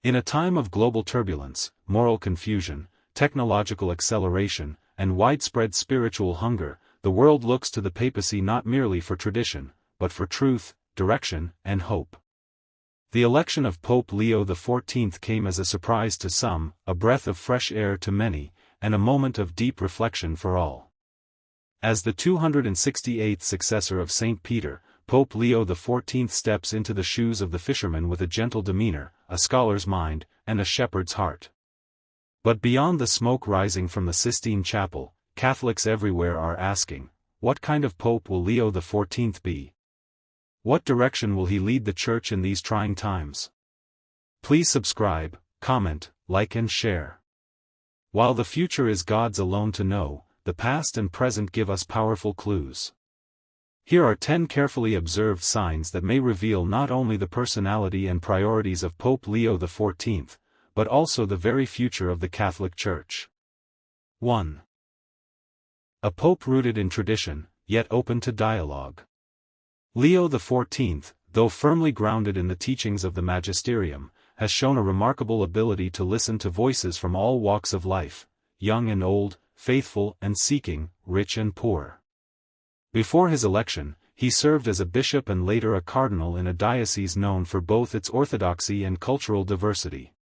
In a time of global turbulence, moral confusion, technological acceleration, and widespread spiritual hunger, the world looks to the papacy not merely for tradition, but for truth, direction, and hope. The election of Pope Leo XIV came as a surprise to some, a breath of fresh air to many, and a moment of deep reflection for all. As the 268th successor of St. Peter, Pope Leo XIV steps into the shoes of the fisherman with a gentle demeanor, a scholar's mind, and a shepherd's heart. But beyond the smoke rising from the Sistine Chapel, Catholics everywhere are asking, what kind of pope will Leo XIV be? What direction will he lead the Church in these trying times? Please subscribe, comment, like and share. While the future is God's alone to know, the past and present give us powerful clues. Here are 10 carefully observed signs that may reveal not only the personality and priorities of Pope Leo XIV, but also the very future of the Catholic Church. 1. A pope rooted in tradition, yet open to dialogue. Leo XIV, though firmly grounded in the teachings of the magisterium, has shown a remarkable ability to listen to voices from all walks of life, young and old, faithful and seeking, rich and poor. Before his election, he served as a bishop and later a cardinal in a diocese known for both its orthodoxy and cultural diversity.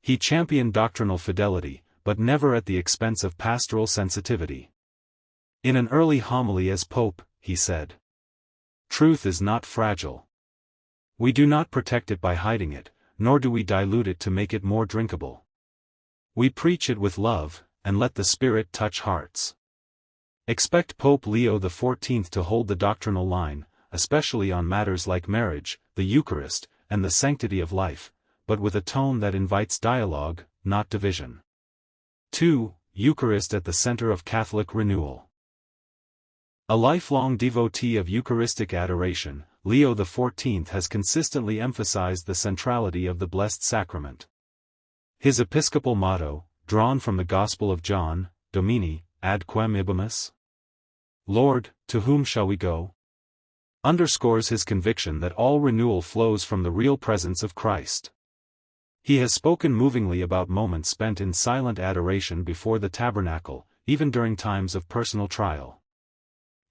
He championed doctrinal fidelity, but never at the expense of pastoral sensitivity. In an early homily as pope, he said, "Truth is not fragile. We do not protect it by hiding it, nor do we dilute it to make it more drinkable. We preach it with love, and let the Spirit touch hearts." Expect Pope Leo XIV to hold the doctrinal line, especially on matters like marriage, the Eucharist, and the sanctity of life, but with a tone that invites dialogue, not division. 2. Eucharist at the center of Catholic renewal. A lifelong devotee of Eucharistic adoration, Leo XIV has consistently emphasized the centrality of the Blessed Sacrament. His episcopal motto, drawn from the Gospel of John, Domini, ad quem ibimus? Lord, to whom shall we go? Underscores his conviction that all renewal flows from the real presence of Christ. He has spoken movingly about moments spent in silent adoration before the tabernacle, even during times of personal trial.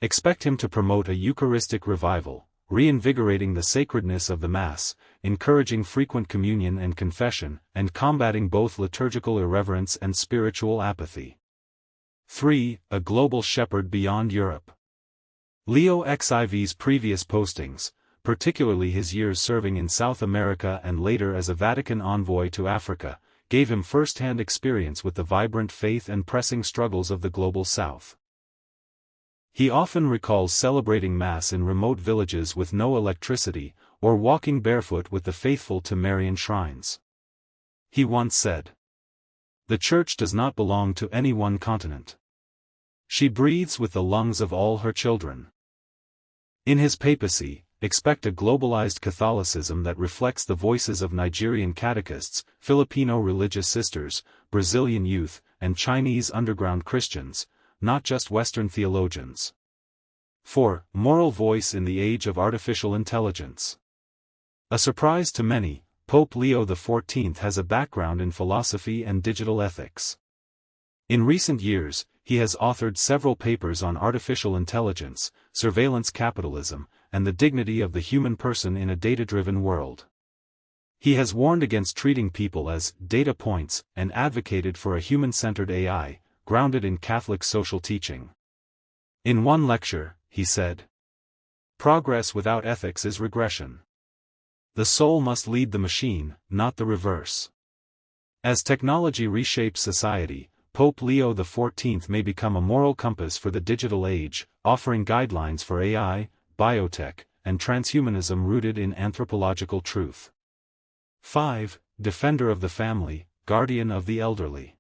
Expect him to promote a Eucharistic revival, reinvigorating the sacredness of the Mass, encouraging frequent communion and confession, and combating both liturgical irreverence and spiritual apathy. 3. A global shepherd beyond Europe. Leo XIV'S previous postings, particularly his years serving in South America and later as a Vatican envoy to Africa, gave him first-hand experience with the vibrant faith and pressing struggles of the global South. He often recalls celebrating Mass in remote villages with no electricity, or walking barefoot with the faithful to Marian shrines. He once said, "The Church does not belong to any one continent. She breathes with the lungs of all her children." In his papacy, expect a globalized Catholicism that reflects the voices of Nigerian catechists, Filipino religious sisters, Brazilian youth, and Chinese underground Christians, not just Western theologians. 4. Moral voice in the age of artificial intelligence. A surprise to many, Pope Leo XIV has a background in philosophy and digital ethics. In recent years, he has authored several papers on artificial intelligence, surveillance capitalism, and the dignity of the human person in a data-driven world. He has warned against treating people as data points and advocated for a human-centered AI, grounded in Catholic social teaching. In one lecture, he said, "Progress without ethics is regression. The soul must lead the machine, not the reverse." As technology reshapes society, Pope Leo XIV may become a moral compass for the digital age, offering guidelines for AI, biotech, and transhumanism rooted in anthropological truth. 5. Defender of the family, guardian of the elderly.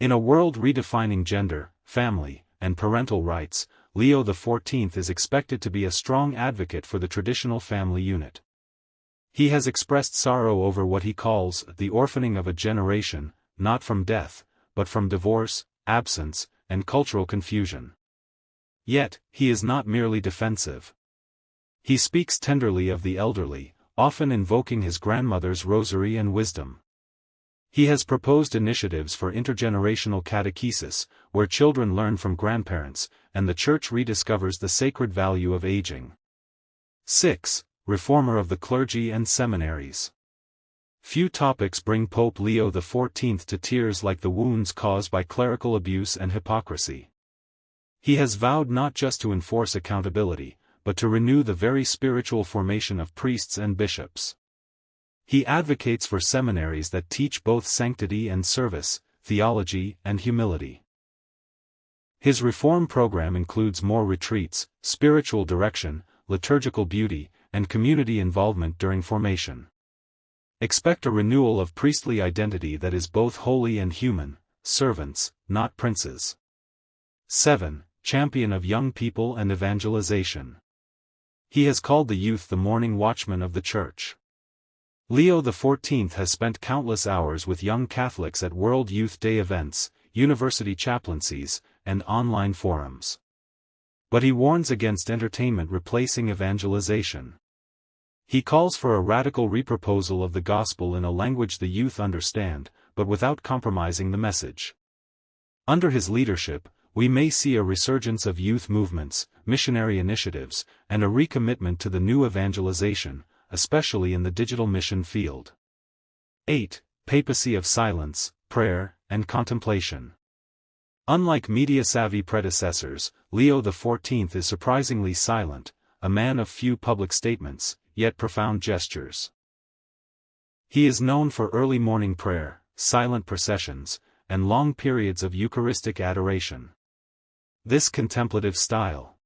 In a world redefining gender, family, and parental rights, Leo XIV is expected to be a strong advocate for the traditional family unit. He has expressed sorrow over what he calls the orphaning of a generation, not from death, but from divorce, absence, and cultural confusion. Yet, he is not merely defensive. He speaks tenderly of the elderly, often invoking his grandmother's rosary and wisdom. He has proposed initiatives for intergenerational catechesis, where children learn from grandparents, and the Church rediscovers the sacred value of aging. 6. Reformer of the clergy and seminaries. Few topics bring Pope Leo XIV to tears like the wounds caused by clerical abuse and hypocrisy. He has vowed not just to enforce accountability, but to renew the very spiritual formation of priests and bishops. He advocates for seminaries that teach both sanctity and service, theology and humility. His reform program includes more retreats, spiritual direction, liturgical beauty, and community involvement during formation. Expect a renewal of priestly identity that is both holy and human, servants, not princes. 7. Champion of young people and evangelization. He has called the youth the morning watchmen of the Church. Leo XIV has spent countless hours with young Catholics at World Youth Day events, university chaplaincies, and online forums. But he warns against entertainment replacing evangelization. He calls for a radical reproposal of the gospel in a language the youth understand, but without compromising the message. Under his leadership, we may see a resurgence of youth movements, missionary initiatives, and a recommitment to the new evangelization, especially in the digital mission field. 8. Papacy of silence, prayer, and contemplation. Unlike media-savvy predecessors, Leo XIV is surprisingly silent, a man of few public statements, yet profound gestures. He is known for early morning prayer, silent processions, and long periods of Eucharistic adoration. This contemplative style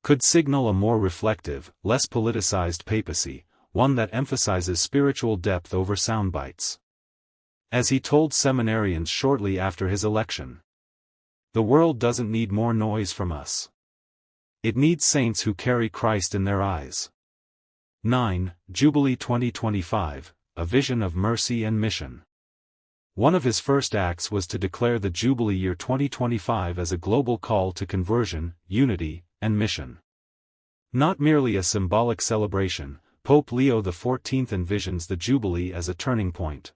could signal a more reflective, less politicized papacy, one that emphasizes spiritual depth over soundbites. As he told seminarians shortly after his election, "The world doesn't need more noise from us. It needs saints who carry Christ in their eyes." 9. Jubilee 2025, a vision of mercy and mission. One of his first acts was to declare the Jubilee year 2025 as a global call to conversion, unity, and mission. Not merely a symbolic celebration, Pope Leo XIV envisions the Jubilee as a turning point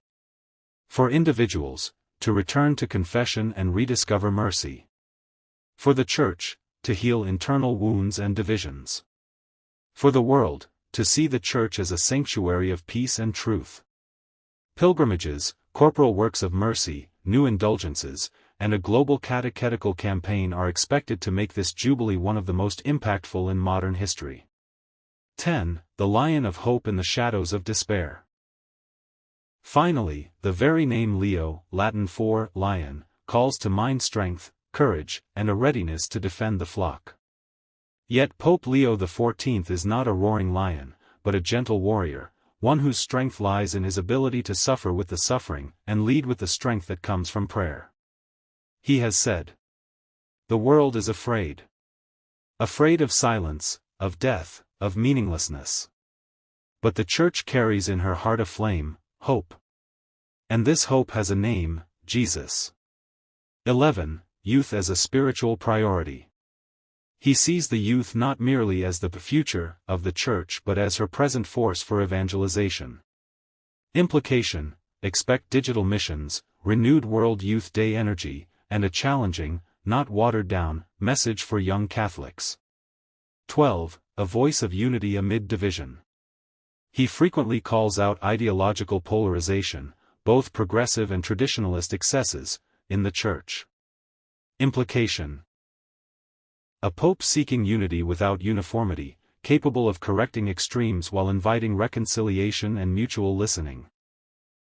for individuals, to return to confession and rediscover mercy. For the Church, to heal internal wounds and divisions. For the world, to see the Church as a sanctuary of peace and truth. Pilgrimages, corporal works of mercy, new indulgences, and a global catechetical campaign are expected to make this Jubilee one of the most impactful in modern history. 10. The Lion of Hope in the Shadows of Despair. Finally, the very name Leo, Latin for lion, calls to mind strength, courage, and a readiness to defend the flock. Yet Pope Leo XIV is not a roaring lion, but a gentle warrior, one whose strength lies in his ability to suffer with the suffering and lead with the strength that comes from prayer. He has said, "The world is afraid. Afraid of silence, of death, of meaninglessness. But the Church carries in her heart a flame, hope. And this hope has a name, Jesus." 11. Youth as a spiritual priority. He sees the youth not merely as the future of the Church but as her present force for evangelization. Implication: expect digital missions, renewed World Youth Day energy, and a challenging, not watered-down, message for young Catholics. 12. A voice of unity amid division. He frequently calls out ideological polarization, both progressive and traditionalist excesses, in the Church. Implication: a pope seeking unity without uniformity, capable of correcting extremes while inviting reconciliation and mutual listening.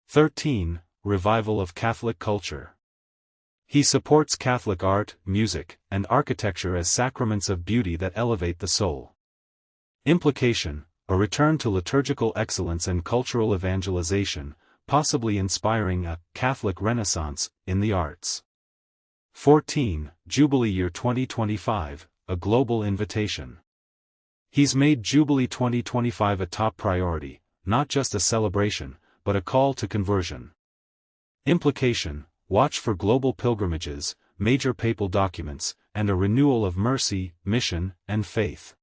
13. Revival of Catholic culture. He supports Catholic art, music, and architecture as sacraments of beauty that elevate the soul. Implication: a return to liturgical excellence and cultural evangelization, possibly inspiring a Catholic Renaissance in the arts. 14. Jubilee Year 2025, a global invitation. He's made Jubilee 2025 a top priority, not just a celebration, but a call to conversion. Implication: watch for global pilgrimages, major papal documents, and a renewal of mercy, mission, and faith.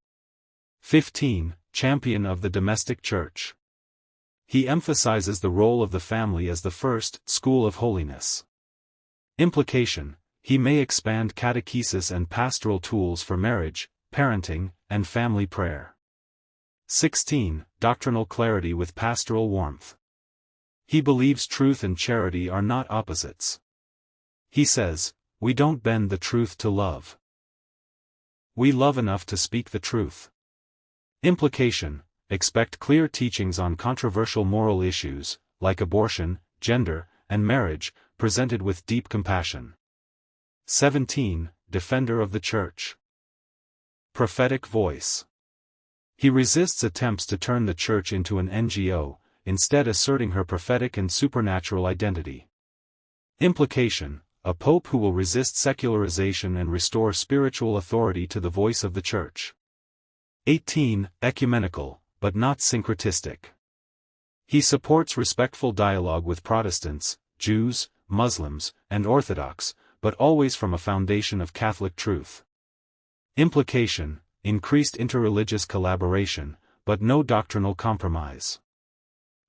15. Champion of the domestic church. He emphasizes the role of the family as the first school of holiness. Implication: he may expand catechesis and pastoral tools for marriage, parenting, and family prayer. 16. Doctrinal clarity with pastoral warmth. He believes truth and charity are not opposites. He says, "We don't bend the truth to love. We love enough to speak the truth." Implication: expect clear teachings on controversial moral issues, like abortion, gender, and marriage, presented with deep compassion. 17. Defender of the Church. Prophetic voice. He resists attempts to turn the Church into an NGO, instead asserting her prophetic and supernatural identity. Implication: a pope who will resist secularization and restore spiritual authority to the voice of the Church. 18. Ecumenical, but not syncretistic. He supports respectful dialogue with Protestants, Jews, Muslims, and Orthodox, but always from a foundation of Catholic truth. Implication: increased interreligious collaboration, but no doctrinal compromise.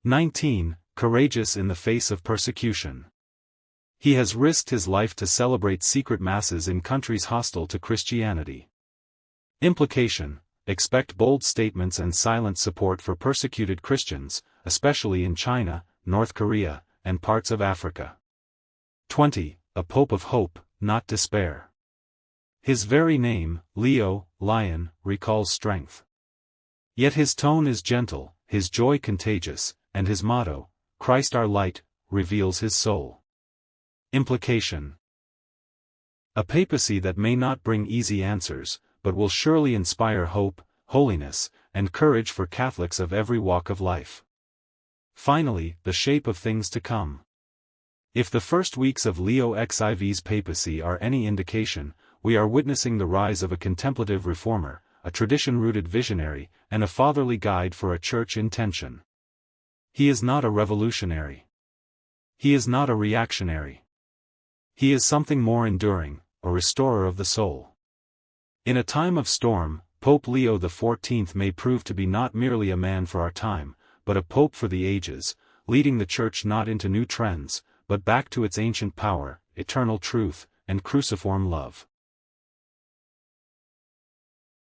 19. Courageous in the face of persecution. He has risked his life to celebrate secret masses in countries hostile to Christianity. Implication: expect bold statements and silent support for persecuted Christians, especially in China, North Korea, and parts of Africa. 20. A pope of hope, not despair. His very name, Leo, lion, recalls strength. Yet his tone is gentle, his joy contagious, and his motto, "Christ our light," reveals his soul. Implication: a papacy that may not bring easy answers, but will surely inspire hope, holiness, and courage for Catholics of every walk of life. Finally, the shape of things to come. If the first weeks of Leo XIV's papacy are any indication, we are witnessing the rise of a contemplative reformer, a tradition-rooted visionary, and a fatherly guide for a church in tension. He is not a revolutionary. He is not a reactionary. He is something more enduring, a restorer of the soul. In a time of storm, Pope Leo XIV may prove to be not merely a man for our time, but a pope for the ages, leading the Church not into new trends, but back to its ancient power, eternal truth, and cruciform love.